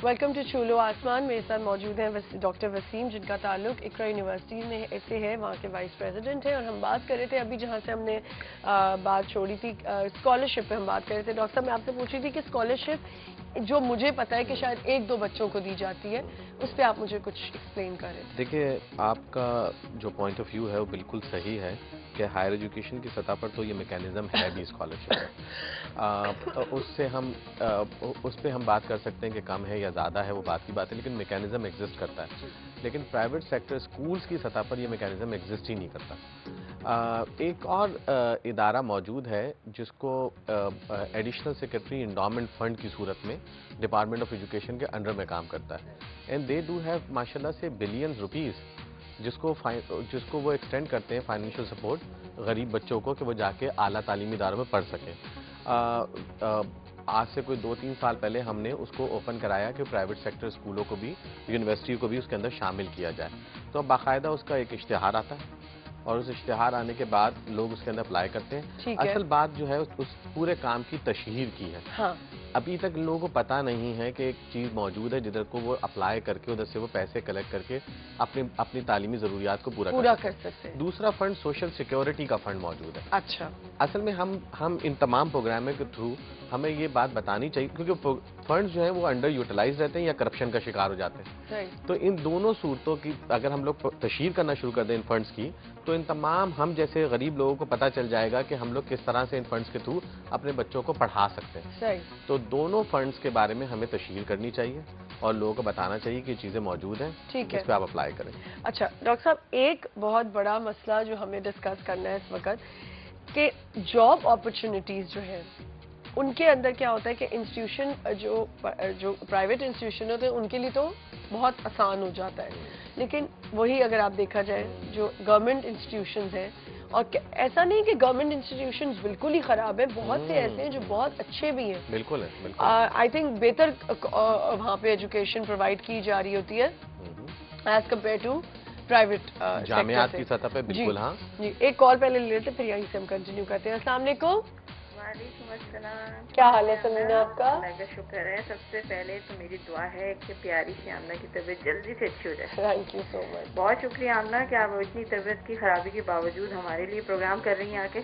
Welcome to चूलो आसमान। मेरे साथ मौजूद हैं डॉक्टर वसीम, जिनका ताल्लुक इकरा यूनिवर्सिटी में से है, वहाँ के वाइस प्रेसिडेंट हैं। और हम बात कर रहे थे अभी जहाँ से हमने बात छोड़ी थी, स्कॉलरशिप पे हम बात कर रहे थे। डॉक्टर साहब, मैं आपसे पूछ रही थी कि स्कॉलरशिप जो मुझे पता है कि शायद एक दो बच्चों को दी जाती है, उस पर आप मुझे कुछ एक्सप्लेन करें। देखिए, आपका जो पॉइंट ऑफ व्यू है वो बिल्कुल सही है कि हायर एजुकेशन की सतह पर तो ये मैकेनिज्म है भी स्कॉलरशिप का। उससे हम उस पर हम बात कर सकते हैं कि कम है या ज़्यादा है, वो बात की बात है, लेकिन मैकेनिज्म एग्जिस्ट करता है। लेकिन प्राइवेट सेक्टर स्कूल्स की सतह पर ये मैकेनिज्म एग्जिस्ट ही नहीं करता। एक और इदारा मौजूद है जिसको एडिशनल सेक्रेटरी इंडोमेंट फंड की सूरत में डिपार्टमेंट ऑफ एजुकेशन के अंडर में काम करता है। एंड दे डू हैव माशाल्लाह से बिलियंस रुपीस जिसको वो एक्सटेंड करते हैं फाइनेंशियल सपोर्ट गरीब बच्चों को कि वो जाके आला तालीमी इदारों में पढ़ सकें। आज से कोई 2-3 साल पहले हमने उसको ओपन कराया कि प्राइवेट सेक्टर स्कूलों को भी, यूनिवर्सिटी को भी उसके अंदर शामिल किया जाए। तो अब बाकायदा उसका एक इश्तिहार आता है और उस इश्तिहार आने के बाद लोग उसके अंदर अप्लाई करते हैं। असल बात जो है उस पूरे काम की तशहीर की है। हाँ। अभी तक लोगों को पता नहीं है कि एक चीज़ मौजूद है जिधर को वो अप्लाई करके उधर से वो पैसे कलेक्ट करके अपनी तालीमी ज़रूरियात को पूरा कर सकते हैं। दूसरा फंड सोशल सिक्योरिटी का फंड मौजूद है। अच्छा। असल में हम इन तमाम प्रोग्रामों के थ्रू हमें ये बात बतानी चाहिए, क्योंकि फंड्स जो है वो अंडर यूटिलाइज रहते हैं या करप्शन का शिकार हो जाते हैं। तो इन दोनों सूरतों की अगर हम लोग तशहीर करना शुरू कर दें इन फंड्स की, तो इन तमाम हम जैसे गरीब लोगों को पता चल जाएगा कि हम लोग किस तरह से इन फंड्स के थ्रू अपने बच्चों को पढ़ा सकते हैं। तो दोनों फंड्स के बारे में हमें तशहीर करनी चाहिए और लोगों को बताना चाहिए कि चीजें मौजूद हैं, इस पे आप अप्लाई करें। अच्छा डॉक्टर साहब, एक बहुत बड़ा मसला जो हमें डिस्कस करना है इस वक्त कि जॉब अपॉर्चुनिटीज जो है उनके अंदर क्या होता है कि इंस्टीट्यूशन जो प्राइवेट इंस्टीट्यूशन होते हैं उनके लिए तो बहुत आसान हो जाता है, लेकिन वही अगर आप देखा जाए जो गवर्नमेंट इंस्टीट्यूशंस हैं, और ऐसा नहीं कि गवर्नमेंट इंस्टीट्यूशंस बिल्कुल ही खराब है, बहुत से ऐसे हैं जो बहुत अच्छे भी हैं। बिल्कुल है, बिल्कुल। आई थिंक बेहतर वहाँ पे एजुकेशन प्रोवाइड की जा रही होती है एज कम्पेयर टू प्राइवेट जामियात की सतह पे। बिल्कुल। हाँ जी, एक कॉल पहले ले लेते फिर यहीं से हम कंटिन्यू करते हैं। अस्सलाम वालेकुम। क्या हाल है समीना आपका? अल्लाह का शुक्र है। सबसे पहले तो मेरी दुआ है कि प्यारी सी आमना की तबीयत जल्दी से अच्छी हो जाए। Thank you so much. बहुत शुक्रिया आमना कि आप इतनी तबीयत की खराबी के बावजूद हमारे लिए प्रोग्राम कर रही हैं आके।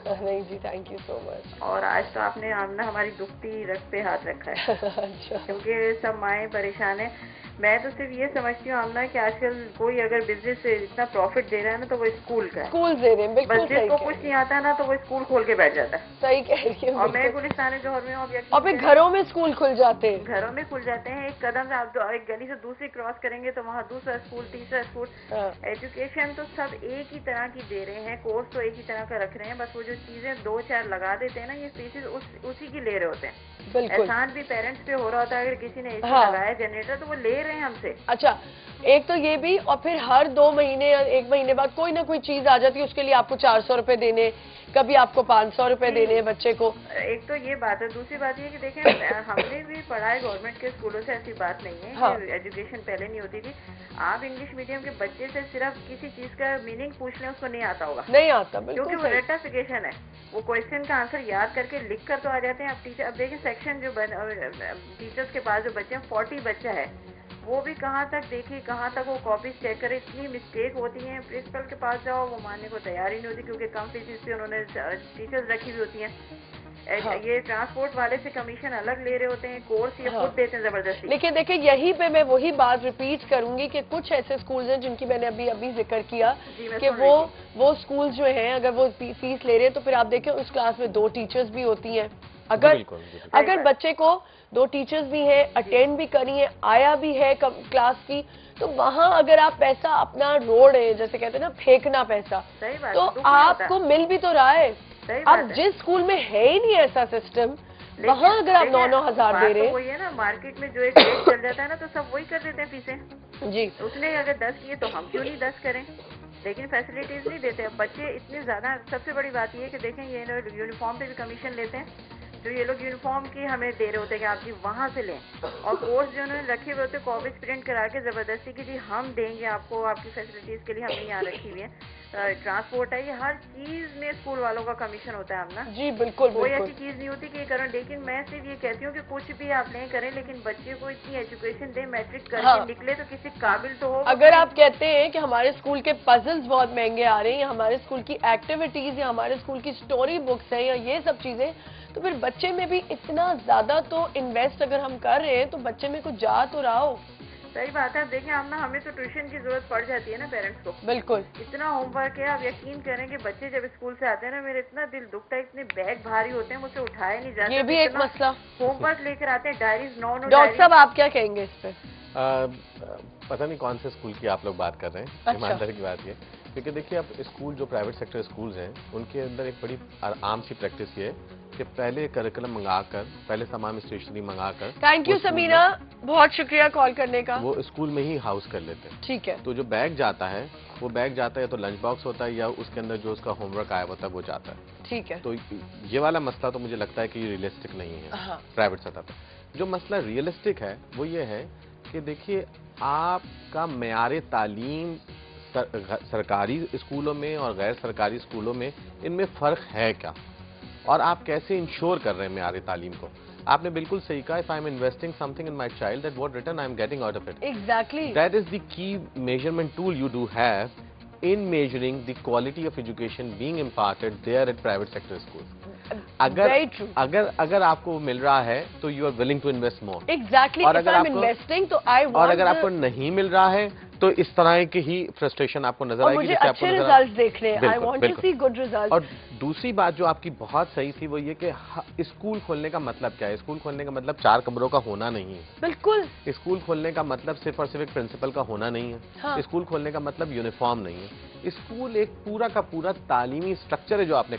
नहीं जी, थैंक यू सो मच। और आज तो आपने आमना हमारी दुखती रग पे हाथ रखा है। अच्छा। क्योंकि सब माएँ परेशान है। मैं तो सिर्फ ये समझती हूँ आमना कि आजकल कोई अगर बिजनेस से इतना प्रॉफिट दे रहा है ना तो वो स्कूल का है। स्कूल दे रहे हैं, बिल्कुल बस जिसको कुछ नहीं आता है ना तो वो स्कूल खोल के बैठ जाता है। सही कह रही है। और मैं गुलिस्तान जौहर में हूँ, और फिर घरों में स्कूल खुल जाते हैं। घरों में खुल जाते हैं। एक कदम से आप एक गली से दूसरी क्रॉस करेंगे तो वहाँ दूसरा स्कूल, तीसरा स्कूल। एजुकेशन तो सब एक ही तरह की दे रहे हैं, कोर्स तो एक ही तरह का रख रहे हैं, बस वो जो चीजें 2-4 लगा देते हैं ना, ये फीसेज उसी की ले रहे होते हैं। एहसान भी पेरेंट्स पे हो रहा होता है। अगर किसी ने एसी लगाया जनरेटर तो वो ले रहे हैं हमसे। अच्छा, एक तो ये भी, और फिर हर 2 महीने या 1 महीने बाद कोई ना कोई चीज आ जाती है, उसके लिए आपको 400 रुपए देने, कभी आपको 500 रुपए देने बच्चे को। एक तो ये बात है। दूसरी बात ये कि देखें, हमने भी पढ़ा है गवर्नमेंट के स्कूलों से, ऐसी बात नहीं है। हाँ। कि एजुकेशन पहले नहीं होती थी। आप इंग्लिश मीडियम के बच्चे से सिर्फ किसी चीज का मीनिंग पूछ लें, उसको नहीं आता होगा। नहीं आता, क्योंकि वो रेटिफिकेशन है। वो क्वेश्चन का आंसर याद करके लिख कर तो आ जाते हैं। अब टीचर, अब देखिए सेक्शन जो टीचर्स के पास जो बच्चे हैं, 40 बच्चा है, वो भी कहाँ तक देखे, कहाँ तक वो कॉपीज चेक करे। इतनी मिस्टेक होती हैं। प्रिंसिपल के पास जाओ, वो मानने को तैयार ही नहीं होती, क्योंकि कम फीस पे उन्होंने टीचर्स रखी हुई होती हैं। हाँ। ये ट्रांसपोर्ट वाले से कमीशन अलग ले रहे होते हैं, कोर्स ये खुद देते हैं जबरदस्ती। लेकिन देखिए, यहीं पे मैं वही बात रिपीट करूंगी कि कुछ ऐसे स्कूल्स हैं जिनकी मैंने अभी जिक्र किया कि वो स्कूल जो हैं अगर वो फीस ले रहे हैं तो फिर आप देखें उस क्लास में 2 टीचर्स भी होती हैं। अगर बच्चे को 2 टीचर्स भी हैं, अटेंड भी करी है, आया भी है क्लास की, तो वहाँ अगर आप पैसा अपना रोड है, जैसे कहते हैं ना, फेंकना पैसा, तो आपको मिल भी तो रहा है। अब जिस स्कूल में है ही नहीं ऐसा सिस्टम, वहाँ अगर आप 9-9 हजार दे रहे हैं। वही है ना, मार्केट में जो एक रेट चल जाता है ना, तो सब वही कर देते हैं फीसें। जी। उसने अगर 10 किए तो हम क्यों नहीं 10 करें, लेकिन फैसिलिटीज नहीं देते। अब बच्चे इतने ज्यादा, सबसे बड़ी बात ये है कि देखें, ये यूनिफॉर्म पे भी कमीशन लेते हैं। जो ये लोग यूनिफॉर्म की हमें दे रहे होते हैं कि आप जी वहाँ से लें, और कोर्स जो उन्होंने रखे हुए होते हैं कॉपीज प्रिंट करा के जबरदस्ती की जी हम देंगे आपको, आपकी फैसिलिटीज के लिए हमने यहाँ रखी हुई है। ट्रांसपोर्ट है, ये हर चीज में स्कूल वालों का कमीशन होता है ना। जी बिल्कुल कोई बिल्कुल। ऐसी चीज नहीं होती कि करें, लेकिन मैं सिर्फ ये कहती हूँ कि कुछ भी आप नहीं करें, लेकिन बच्चे को इतनी एजुकेशन दें, मैट्रिक करके हाँ। निकले तो किसी काबिल तो हो। अगर आप कहते हैं कि हमारे स्कूल के पजल्स बहुत महंगे आ रहे हैं, या हमारे स्कूल की एक्टिविटीज, या हमारे स्कूल की स्टोरी बुक्स हैं, या ये सब चीजें, तो फिर बच्चे में भी इतना ज्यादा तो इन्वेस्ट अगर हम कर रहे हैं तो बच्चे में कुछ जा तो रहा हो। सही बात है। अब देखिए हम ना, हमें तो ट्यूशन की जरूरत पड़ जाती है ना पेरेंट्स को। बिल्कुल। इतना होमवर्क है, आप यकीन करें कि बच्चे जब स्कूल से आते हैं ना, मेरे इतना दिल दुखता है, इतने बैग भारी होते हैं, मुझसे उठाए नहीं जाते। ये भी एक मसला। होमवर्क लेकर आते हैं, डायरीज डॉक्टर साहब आप क्या कहेंगे इस पे? पता नहीं कौन से स्कूल की आप लोग बात कर रहे हैं। अच्छा। ईमानदारी की बात ये, क्योंकि देखिए अब स्कूल जो प्राइवेट सेक्टर स्कूल्स हैं उनके अंदर एक बड़ी आम सी प्रैक्टिस ये है कि पहले करिकुलम मंगाकर, पहले तमाम स्टेशनरी मंगाकर, थैंक यू समीना, बहुत शुक्रिया कॉल करने का। वो स्कूल में ही हाउस कर लेते हैं। ठीक है। तो जो बैग जाता है, वो बैग जाता है तो लंच बॉक्स होता है, या उसके अंदर जो उसका होमवर्क आया होता है वो जाता है। ठीक है। तो ये वाला मसला तो मुझे लगता है कि ये रियलिस्टिक नहीं है। हाँ। प्राइवेट सतह पर जो मसला रियलिस्टिक है वो ये है कि देखिए आपका मेयार तालीम सरकारी स्कूलों में और गैर सरकारी स्कूलों में, इनमें फ़र्क है क्या, और आप कैसे इंश्योर कर रहे हैं मेयार तालीम को। आपने बिल्कुल सही कहा, if I am investing something in my child, that what return I am getting out of it. Exactly. That is the key measurement tool you do have in measuring the quality of education being imparted there at private sector schools. अगर आपको मिल रहा है तो you are willing to invest more. Exactly. और अगर आपको investing तो I want, और अगर आपको नहीं मिल रहा है तो इस तरह की ही फ्रस्ट्रेशन आपको नजर आएगी। मुझे अच्छे रिजल्ट्स देखने हैं। I want to see good results. और दूसरी बात जो आपकी बहुत सही थी वो ये कि स्कूल खोलने का मतलब क्या है। स्कूल खोलने का मतलब 4 कमरों का होना नहीं है। बिल्कुल। स्कूल खोलने का मतलब सिर्फ और सिर्फ एक प्रिंसिपल का होना नहीं है। हाँ। स्कूल खोलने का मतलब यूनिफॉर्म नहीं है। स्कूल एक पूरा का पूरा तालीमी स्ट्रक्चर है जो आपने